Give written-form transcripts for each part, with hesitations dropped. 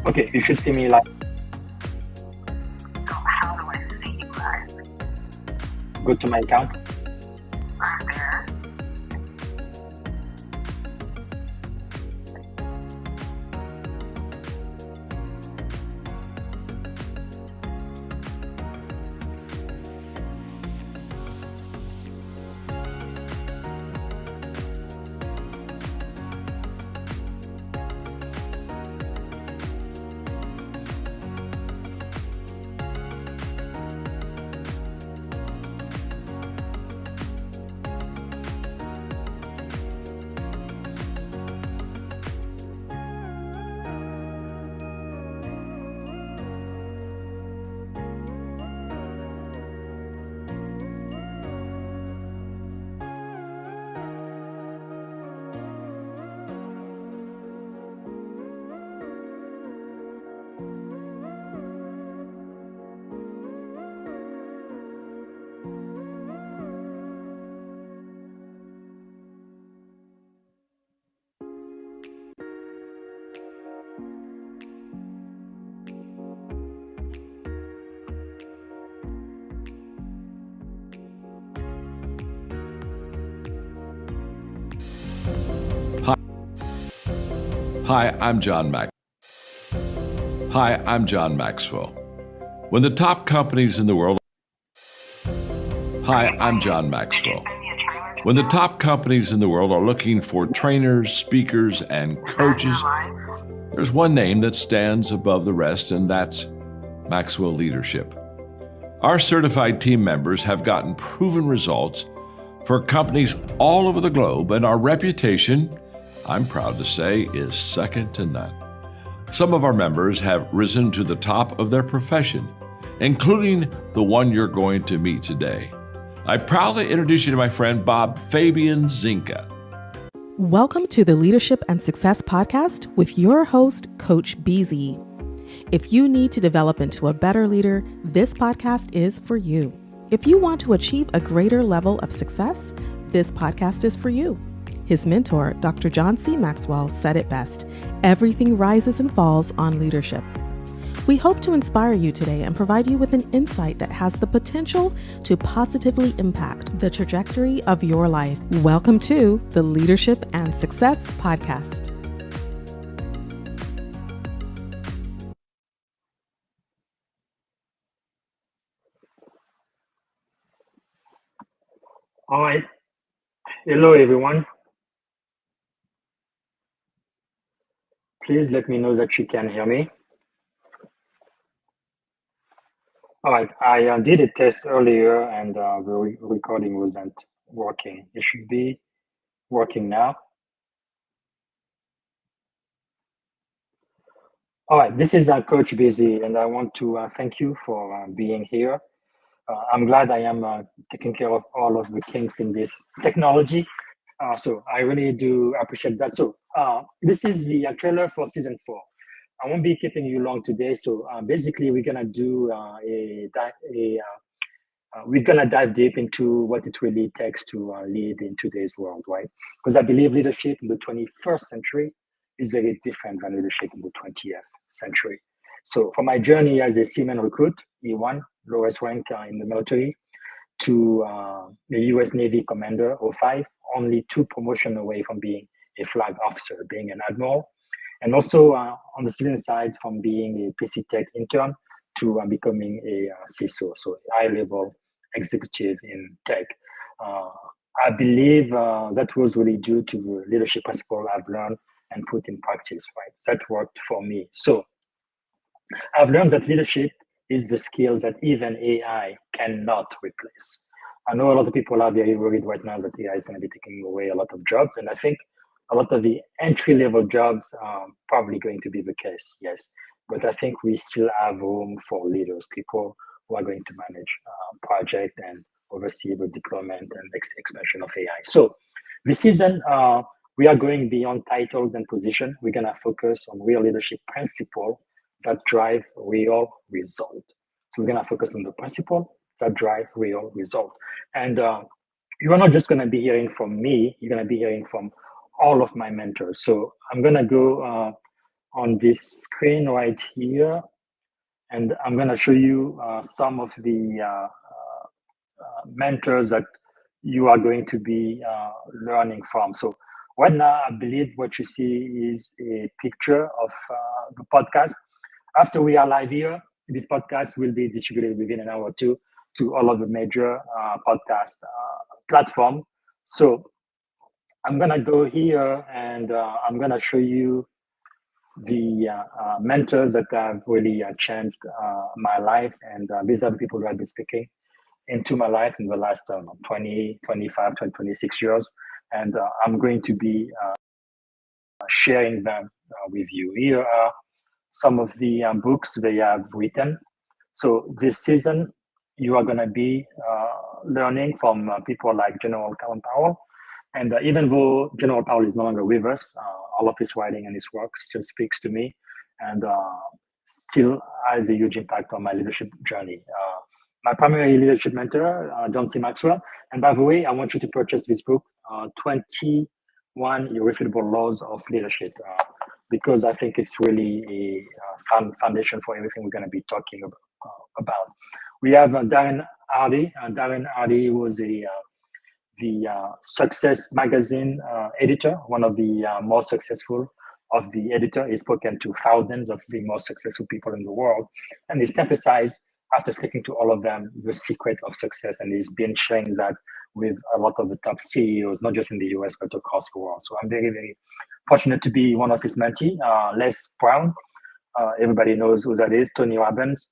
Okay, you should see me like. So how do I see you guys? Go to my account. I'm there. Hi, I'm John Maxwell. When the top companies in the world Hi, I'm John Maxwell. Send me a trailer to When the do? top companies in the world are looking for trainers, speakers, and Is that coaches, your life? there's one name that stands above the rest, and that's Maxwell Leadership. Our certified team members have gotten proven results for companies all over the globe, and our reputation, I'm proud to say, is second to none. Some of our members have risen to the top of their profession, including the one you're going to meet today. I proudly introduce you to my friend Bob Fabian Zinka. Welcome to the Leadership and Success Podcast with your host, Coach BZ. If you need to develop into a better leader, this podcast is for you. If you want to achieve a greater level of success, this podcast is for you. His mentor, Dr. John C. Maxwell, said it best: everything rises and falls on leadership. We hope to inspire you today and provide you with an insight that has the potential to positively impact the trajectory of your life. Welcome to the Leadership and Success Podcast. All right. Hello, everyone. Please let me know that you can hear me. All right. I did a test earlier and the recording wasn't working. It should be working now. All right. This is Coach Busy, and I want to thank you for being here. I'm glad I am taking care of all of the kinks in this technology. So I really do appreciate that. So this is the trailer for season 4. I won't be keeping you long today. So basically, we're gonna do we're gonna dive deep into what it really takes to lead in today's world, right? Because I believe leadership in the 21st century is very different than leadership in the 20th century. So for my journey as a seaman recruit, E1, lowest rank in the military, to the US Navy commander, 05, only 2 promotion away from being a flag officer, being an admiral, and also on the civilian side from being a PC Tech intern to becoming a CISO, so high-level executive in tech. I believe that was really due to the leadership principle I've learned and put in practice, right? That worked for me. So I've learned that leadership is the skills that even AI cannot replace. I know a lot of people are very worried right now that AI is going to be taking away a lot of jobs, and I think a lot of the entry-level jobs are probably going to be the case, yes. But I think we still have room for leaders, people who are going to manage project and oversee the deployment and expansion of AI. So this season, we are going beyond titles and position. We're going to focus on real leadership principles that drive real result. So we're going to focus on the principle that drive real result. And you are not just going to be hearing from me, you're going to be hearing from all of my mentors. So I'm going to go on this screen right here, and I'm going to show you some of the mentors that you are going to be learning from. So right now, I believe what you see is a picture of the podcast. After we are live here, this podcast will be distributed within an hour or two to all of the major podcast platform. So I'm gonna go here and I'm gonna show you the mentors that have really changed my life, and these are the people who have been speaking into my life in the last 20, 25, 20, 26 years. And I'm going to be sharing them with you. Here are some of the books they have written. So this season, you are going to be learning from people like General Colin Powell. And even though General Powell is no longer with us, all of his writing and his work still speaks to me and still has a huge impact on my leadership journey. My primary leadership mentor, John C. Maxwell. And by the way, I want you to purchase this book, 21 Irrefutable Laws of Leadership, because I think it's really a foundation for everything we're going to be talking about. We have Darren Hardy. Darren Hardy was the Success Magazine editor, one of the most successful of the editor. He's spoken to thousands of the most successful people in the world, and he synthesized, after speaking to all of them, the secret of success, and he's been sharing that with a lot of the top CEOs, not just in the US, but across the world. So I'm very, very fortunate to be one of his mentees. Les Brown, everybody knows who that is, Tony Robbins,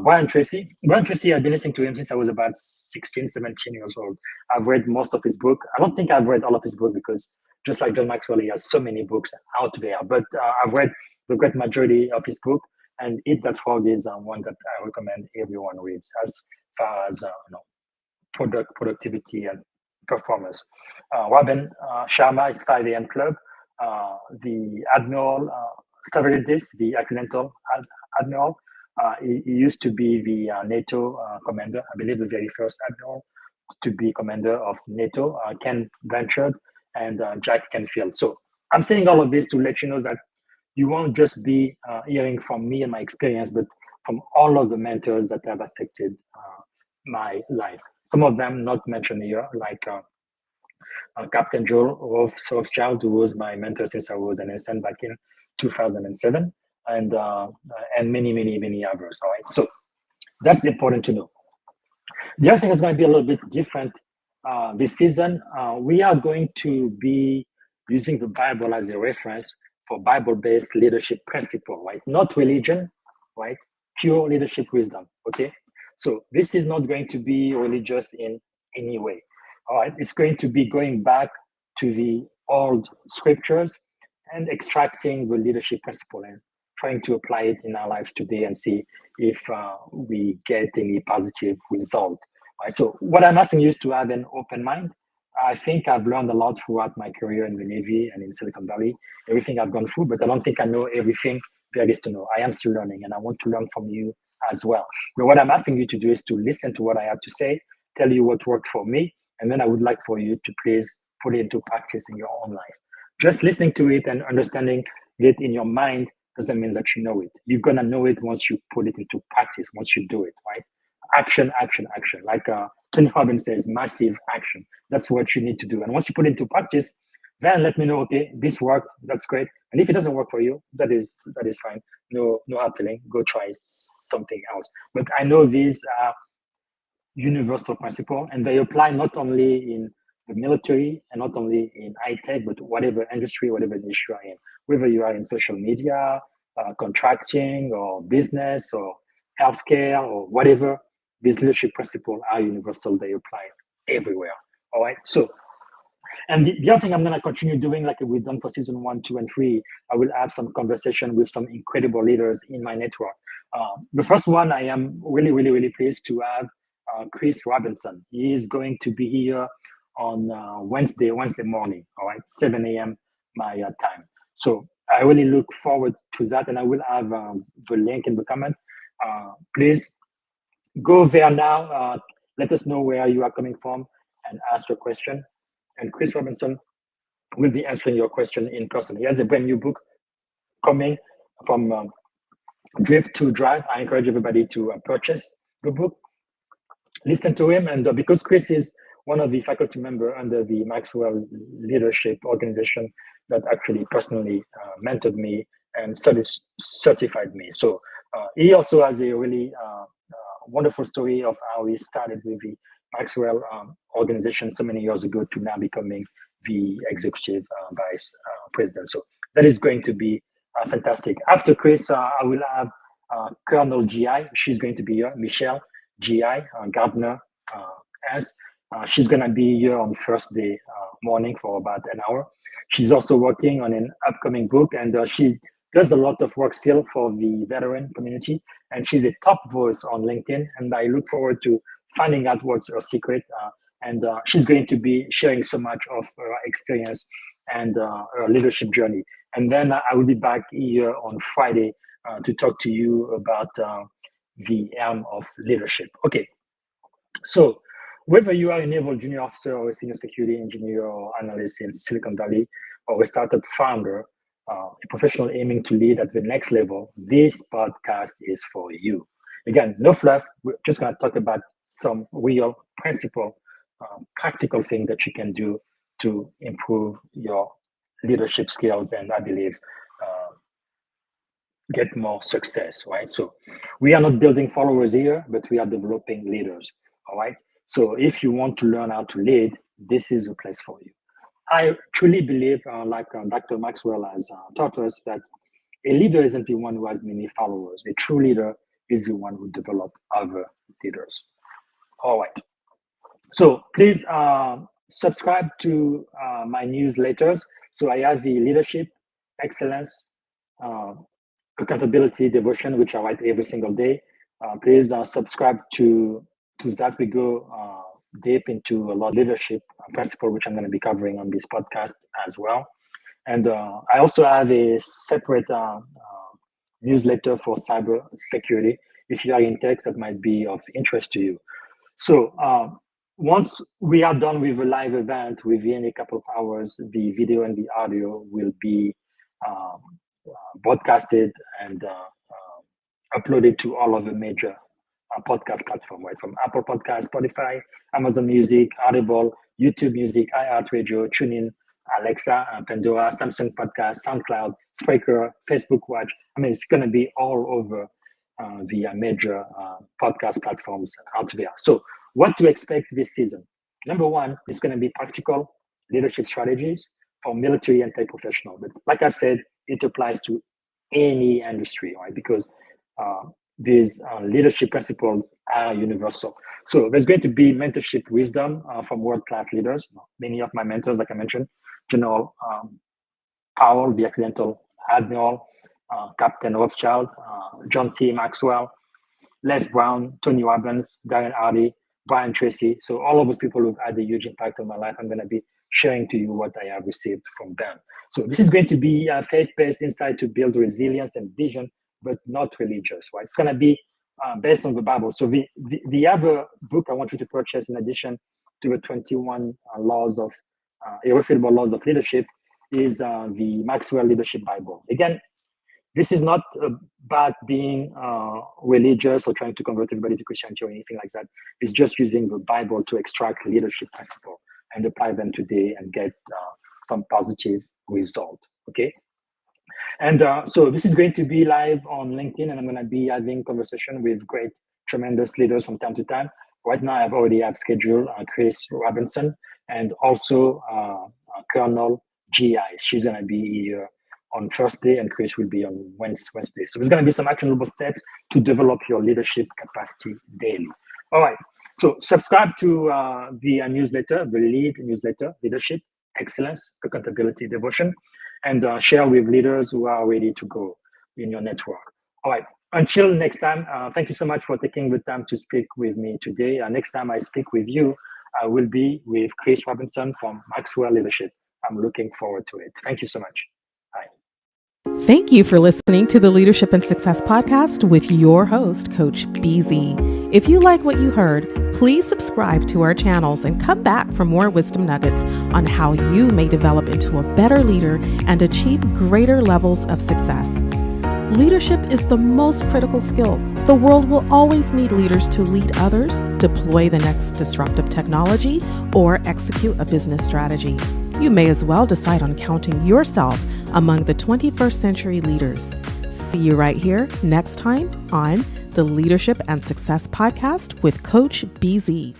Brian Tracy. Brian Tracy, I've been listening to him since I was about 16, 17 years old. I've read most of his book. I don't think I've read all of his book because just like John Maxwell, he has so many books out there. But I've read the great majority of his book, and Eat That Frog is one that I recommend everyone reads as far as productivity and performance. Robin Sharma is 5 a.m. Club. The Admiral Stavridis, the accidental Admiral, he used to be the NATO commander, I believe the very first Admiral to be commander of NATO, Ken Blanchard and Jack Canfield. So I'm saying all of this to let you know that you won't just be hearing from me and my experience, but from all of the mentors that have affected my life. Some of them not mentioned here, like Captain Joel Rothschild, who was my mentor since I was an instant back in 2007, and many, many, many others. All right, so that's important to know. The other thing is going to be a little bit different this season. We are going to be using the Bible as a reference for Bible-based leadership principle, right? Not religion, right? Pure leadership wisdom, okay? So this is not going to be religious in any way, all right? It's going to be going back to the old scriptures and extracting the leadership principle and trying to apply it in our lives today and see if we get any positive result. Right? So what I'm asking you is to have an open mind. I think I've learned a lot throughout my career in the Navy and in Silicon Valley, everything I've gone through, but I don't think I know everything there is to know. I am still learning, and I want to learn from you as well. But what I'm asking you to do is to listen to what I have to say, tell you what worked for me, and then I would like for you to please put it into practice in your own life. Just listening to it and understanding it in your mind doesn't mean that you know it. You're going to know it once you put it into practice, once you do it, right? Action, action, action. Like Tony Robbins says, massive action. That's what you need to do. And once you put it into practice, then let me know, okay, this worked, that's great. And if it doesn't work for you, that is fine. No hard feeling. Go try something else. But I know these are universal principles, and they apply not only in the military and not only in high tech, but whatever industry, whatever niche you are in, whether you are in social media, contracting, or business, or healthcare, or whatever. These leadership principles are universal. They apply everywhere. All right. So, and the other thing I'm going to continue doing, like we've done for season 1, 2, and 3, I will have some conversation with some incredible leaders in my network. The first one, I am really, really, really pleased to have Chris Robinson. He is going to be here on Wednesday morning, all right, 7 a.m. my time. So I really look forward to that, and I will have the link in the comment. Please go there now. Let us know where you are coming from and ask your question. And Chris Robinson will be answering your question in person. He has a brand new book coming from Drift to Drive. I encourage everybody to purchase the book, listen to him, and because Chris is one of the faculty member under the Maxwell Leadership Organization that actually personally mentored me and certified me. So he also has a really wonderful story of how he started with the Maxwell organization so many years ago to now becoming the executive vice president. So that is going to be fantastic. After Chris, I will have Colonel GI. She's going to be here. Michelle GI, Gardner S. She's going to be here on Thursday morning for about an hour. She's also working on an upcoming book, and she does a lot of work still for the veteran community. And she's a top voice on LinkedIn. And I look forward to finding out what's her secret. And she's going to be sharing so much of her experience and her leadership journey. And then I will be back here on Friday to talk to you about the realm of leadership. Okay, so whether you are a naval junior officer or a senior security engineer or analyst in Silicon Valley or a startup founder, a professional aiming to lead at the next level, this podcast is for you. Again, no fluff. We're just going to talk about some real principle, practical things that you can do to improve your leadership skills and I believe get more success, right? So we are not building followers here, but we are developing leaders, all right? So if you want to learn how to lead, this is a place for you. I truly believe, like Dr. Maxwell has taught us, that a leader isn't the one who has many followers. A true leader is the one who develops other leaders. All right. So please subscribe to my newsletters. So I have the leadership, excellence, accountability, devotion, which I write every single day. Please subscribe to that. We go deep into a lot of leadership principle, which I'm going to be covering on this podcast as well. And I also have a separate newsletter for cyber security. If you are in tech, that might be of interest to you. So once we are done with a live event, within a couple of hours, the video and the audio will be broadcasted and uploaded to all of the major podcast platforms, right? From Apple Podcasts, Spotify, Amazon Music, Audible, YouTube Music, iHeartRadio, TuneIn, Alexa, Pandora, Samsung Podcast, SoundCloud, Spreaker, Facebook Watch. I mean, it's going to be all over the major podcast platforms out there. So what to expect this season? Number one, it's going to be practical leadership strategies for military and tech professionals. But like I've said, it applies to any industry, right? Because these leadership principles are universal. So there's going to be mentorship wisdom from world-class leaders. Many of my mentors, like I mentioned, General Powell, the accidental admiral, Captain Rothschild, John C. Maxwell, Les Brown, Tony Robbins, Darren Hardy, Brian Tracy. So all of those people who've had a huge impact on my life, I'm going to be sharing to you what I have received from them. So this is going to be a faith-based insight to build resilience and vision, but not religious, right? It's going to be based on the Bible. So the other book I want you to purchase in addition to the 21 laws of irrefutable laws of leadership is the Maxwell Leadership Bible. Again, this is not about being religious or trying to convert everybody to Christianity or anything like that. It's just using the Bible to extract leadership principles and apply them today and get some positive result, okay? And so this is going to be live on LinkedIn, and I'm going to be having conversation with great, tremendous leaders from time to time. Right now, I've already have scheduled Chris Robinson and also Colonel GI. She's going to be here on Thursday, and Chris will be on Wednesday. So there's going to be some actionable steps to develop your leadership capacity daily. All right. So subscribe to the newsletter, the lead newsletter, Leadership, Excellence, Accountability, Devotion, and share with leaders who are ready to go in your network. All right. Until next time, thank you so much for taking the time to speak with me today. Next time I speak with you, I will be with Chris Robinson from Maxwell Leadership. I'm looking forward to it. Thank you so much. Bye. Thank you for listening to the Leadership and Success Podcast with your host, Coach BZ. If you like what you heard, please subscribe to our channels and come back for more wisdom nuggets on how you may develop into a better leader and achieve greater levels of success. Leadership is the most critical skill. The world will always need leaders to lead others, deploy the next disruptive technology, or execute a business strategy. You may as well decide on counting yourself among the 21st century leaders. See you right here next time on the Leadership and Success Podcast with Coach BZ.